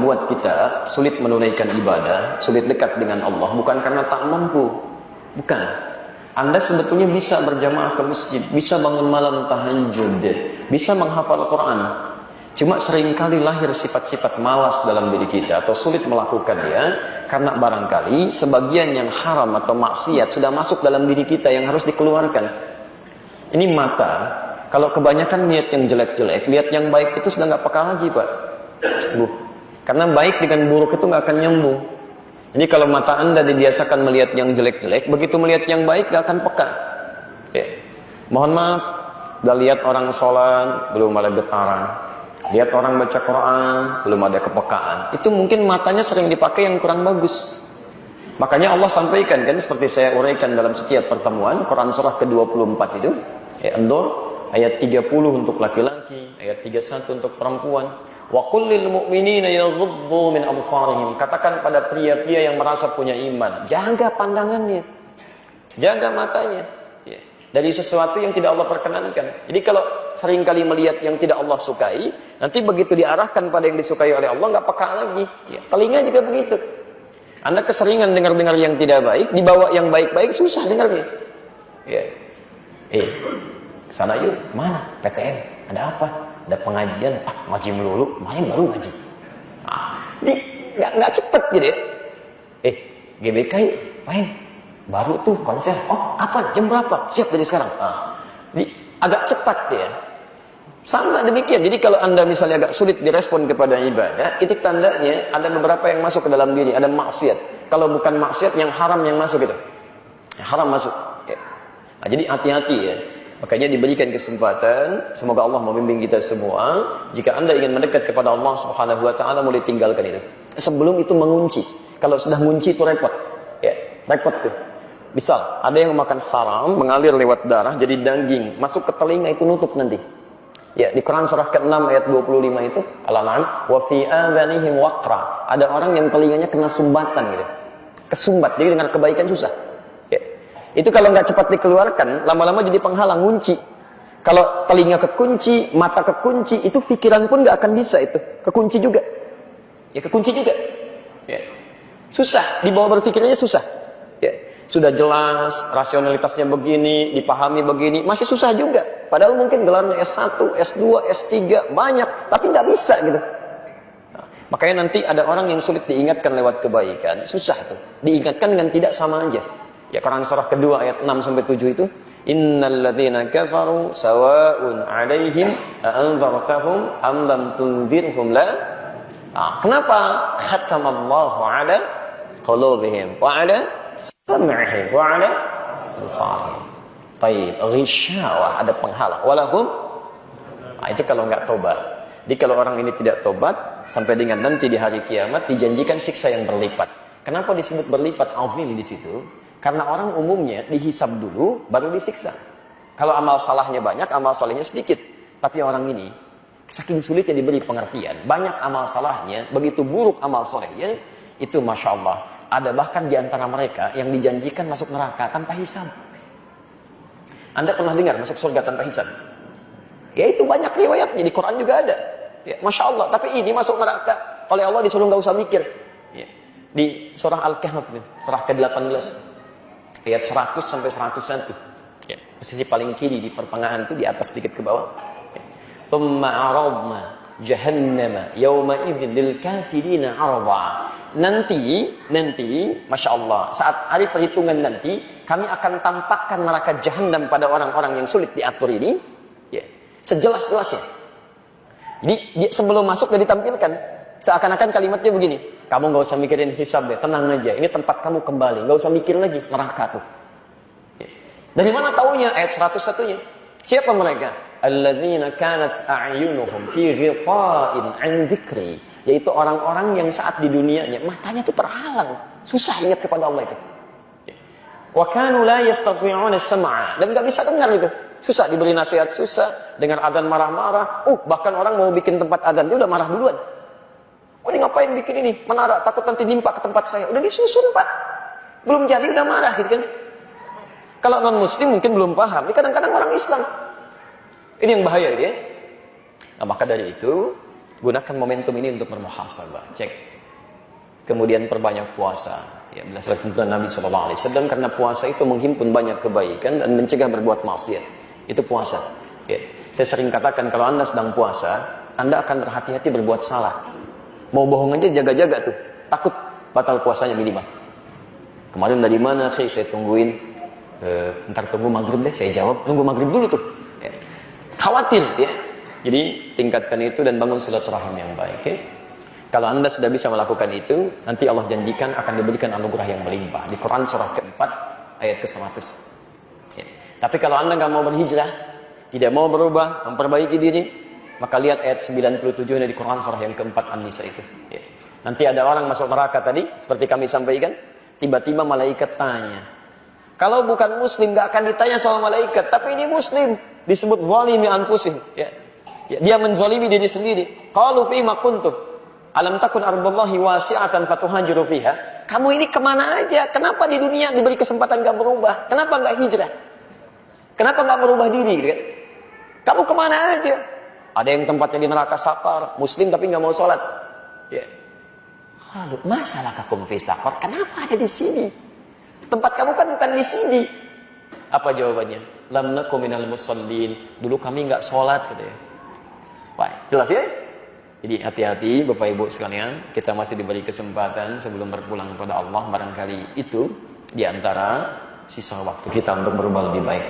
membuat kita sulit menunaikan ibadah, sulit dekat dengan Allah, bukan karena tak mampu. Bukan. Anda sebetulnya bisa berjamaah ke masjid, bisa bangun malam tahajud, bisa menghafal Quran. Cuma seringkali lahir sifat-sifat malas dalam diri kita atau sulit melakukannya karena barangkali sebagian yang haram atau maksiat sudah masuk dalam diri kita yang harus dikeluarkan. Ini mata, kalau kebanyakan niat yang jelek-jelek, lihat yang baik itu sudah nggak peka lagi, Pak. Karena baik dengan buruk itu nggak akan nyambung. Jadi kalau mata Anda dibiasakan melihat yang jelek-jelek, begitu melihat yang baik nggak akan peka. Ya. Mohon maaf, udah lihat orang sholat belum ada getaran, lihat orang baca Quran belum ada kepekaan. Itu mungkin matanya sering dipakai yang kurang bagus. Makanya Allah sampaikan kan, seperti saya uraikan dalam setiap pertemuan, Quran surah ke-24 itu, An-Nur ayat 30 untuk laki-laki, ayat 31 untuk perempuan. Wa qul lil mu'minina yaghuddu min absarihim. Katakan pada pria-pria yang merasa punya iman, jaga pandangannya, jaga matanya, ya, dari sesuatu yang tidak Allah perkenankan. Jadi kalau seringkali melihat yang tidak Allah sukai, nanti begitu diarahkan pada yang disukai oleh Allah nggak peka lagi. Ya, telinga juga begitu. Anda keseringan dengar-dengar yang tidak baik, dibawa yang baik-baik susah dengarnya. Ya. Kesana yuk, mana? PTN, ada apa? Ada pengajian, ngaji melulu, main baru ngaji. Ini nggak cepet gitu ya. GBK yuk, main. Baru tuh konser. Oh, kapan? Jam berapa? Siap dari sekarang. Ini agak cepat ya. Sama demikian. Jadi kalau Anda misalnya agak sulit direspon kepada ibadah, itu tandanya ada beberapa yang masuk ke dalam diri, ada maksiat. Kalau bukan maksiat, yang haram yang masuk itu. Yang haram masuk. Ya. Nah, jadi hati-hati ya. Makanya diberikan kesempatan, semoga Allah membimbing kita semua. Jika Anda ingin mendekat kepada Allah Subhanahu wa taala, mulai tinggalkan itu. Sebelum itu mengunci. Kalau sudah mengunci itu repot. Ya, repot tuh. Misal, ada yang makan haram, mengalir lewat darah jadi daging, masuk ke telinga itu nutup nanti. Ya, di Quran surah ke-6 ayat 25 itu, Al-An'am, wa fi adhanihim waqra. Ada orang yang telinganya kena sumbatan gitu. Kesumbat, jadi dengar kebaikan susah. Itu kalau nggak cepat dikeluarkan, lama-lama jadi penghalang, kunci. Kalau telinga kekunci, mata kekunci, itu pikiran pun nggak akan bisa itu. Kekunci juga. Ya, kekunci juga. Ya. Susah, dibawa berpikirnya susah. Ya. Sudah jelas, rasionalitasnya begini, dipahami begini, masih susah juga. Padahal mungkin gelarnya S1, S2, S3, banyak, tapi nggak bisa gitu. Nah, makanya nanti ada orang yang sulit diingatkan lewat kebaikan, susah tuh. Diingatkan dengan tidak sama aja. Ya, Quran surah kedua ayat 6 sampai 7 itu, innal ladzina kafaru sawa'un 'alaihim a'anzartahum am lam tunzirhum la. Kenapa? Khatamallahu 'ala qulubihim wa 'ala sam'ihim wa 'ala absarihim. Taib, ghisyawah, ada penghalang. Walahum, itu kalau enggak tobat. Jadi kalau orang ini tidak tobat, sampai dengan nanti di hari kiamat dijanjikan siksa yang berlipat. Kenapa disebut berlipat azim di situ? Karena orang umumnya dihisab dulu, baru disiksa. Kalau amal salahnya banyak, amal salehnya sedikit. Tapi orang ini, saking sulitnya diberi pengertian, banyak amal salahnya, begitu buruk amal solehnya, itu Masya Allah. Ada bahkan di antara mereka yang dijanjikan masuk neraka tanpa hisab. Anda pernah dengar masuk surga tanpa hisab? Ya, itu banyak riwayatnya, di Quran juga ada. Ya, Masya Allah, tapi ini masuk neraka. Oleh Allah disuruh nggak usah mikir. Ya. Di surah Al-Kahf, surah ke-18. Ayat 100 sampai 101. Ya, posisi paling kiri di pertengahan itu, di atas sedikit ke bawah. Thumma 'aradna jahannama yawma idzin lil kafirina 'arda. Nanti, Masya Allah, saat hari perhitungan nanti, kami akan tampakkan neraka Jahannam pada orang-orang yang sulit diatur ini, ya, sejelas-jelasnya. Jadi sebelum masuk sudah ditampilkan, seakan-akan kalimatnya begini, kamu nggak usah mikirin hisab deh, tenang aja, ini tempat kamu kembali, nggak usah mikir lagi neraka tuh. Ya. Dari mana taunya? Ayat 101-nya. Siapa mereka? Alladzina kanat a'yunuhum fi ghita'in 'an dzikri, yaitu orang-orang yang saat di dunianya matanya tuh terhalang, susah ingat kepada Allah itu. Wa kanu la yastati'una as-sam'a, dan enggak bisa dengar itu. Susah diberi nasihat, susah dengar adzan marah-marah. Bahkan orang mau bikin tempat adzan dia udah marah duluan. Ini ngapain bikin ini? Menara, takut nanti nimpa ke tempat saya. Udah disusun, Pak. Belum jadi udah marah gitu kan. Kalau non muslim mungkin belum paham. Ini kadang-kadang orang Islam. Ini yang bahaya ya. Nah, maka dari itu Gunakan momentum ini untuk bermuhasabah. Cek. Kemudian perbanyak puasa. Ya, berdasarkan tuntunan Nabi SAW, karena puasa itu menghimpun banyak kebaikan dan mencegah berbuat maksiat. Itu puasa. Ya. Saya sering katakan kalau Anda sedang puasa, Anda akan berhati-hati berbuat salah. Mau bohong aja jaga-jaga tuh. Takut batal puasanya minimal. Kemarin dari mana sih saya tungguin? Ntar tunggu maghrib deh. Saya jawab, tunggu maghrib dulu tuh. Ya. Khawatir ya. Jadi tingkatkan itu dan bangun silaturahim yang baik. Ya. Kalau Anda sudah bisa melakukan itu, nanti Allah janjikan akan diberikan anugerah yang melimpah. Di Quran surah keempat ayat ke-100. Ya. Tapi kalau Anda nggak mau berhijrah, tidak mau berubah, memperbaiki diri, maka lihat ayat 97 dari Quran surah yang keempat An-Nisa itu. Ya. Nanti ada orang masuk neraka tadi, seperti kami sampaikan, tiba-tiba malaikat tanya. Kalau bukan muslim nggak akan ditanya sama malaikat, tapi ini muslim, disebut zalimi anfusih. Ya. Ya, dia menzalimi diri sendiri. Qalu fi ma kuntum alam takun ardullahi wasi'atan fatuhajiru fiha. Kamu ini kemana aja? Kenapa di dunia diberi kesempatan gak berubah? Kenapa gak hijrah? Kenapa gak merubah diri? Gitu kan? Kamu kemana aja? Ada yang tempatnya di neraka sakar, muslim tapi gak mau sholat. Ya. Lalu masalah kakum fi sakar? Kenapa ada di sini? Tempat kamu kan bukan di sini. Apa jawabannya? Lam nakum minal musallin. Dulu kami gak sholat gitu ya. Wah, jelas ya? Jadi hati-hati Bapak Ibu sekalian, kita masih diberi kesempatan sebelum berpulang kepada Allah, barangkali itu diantara sisa waktu kita untuk berubah lebih baik.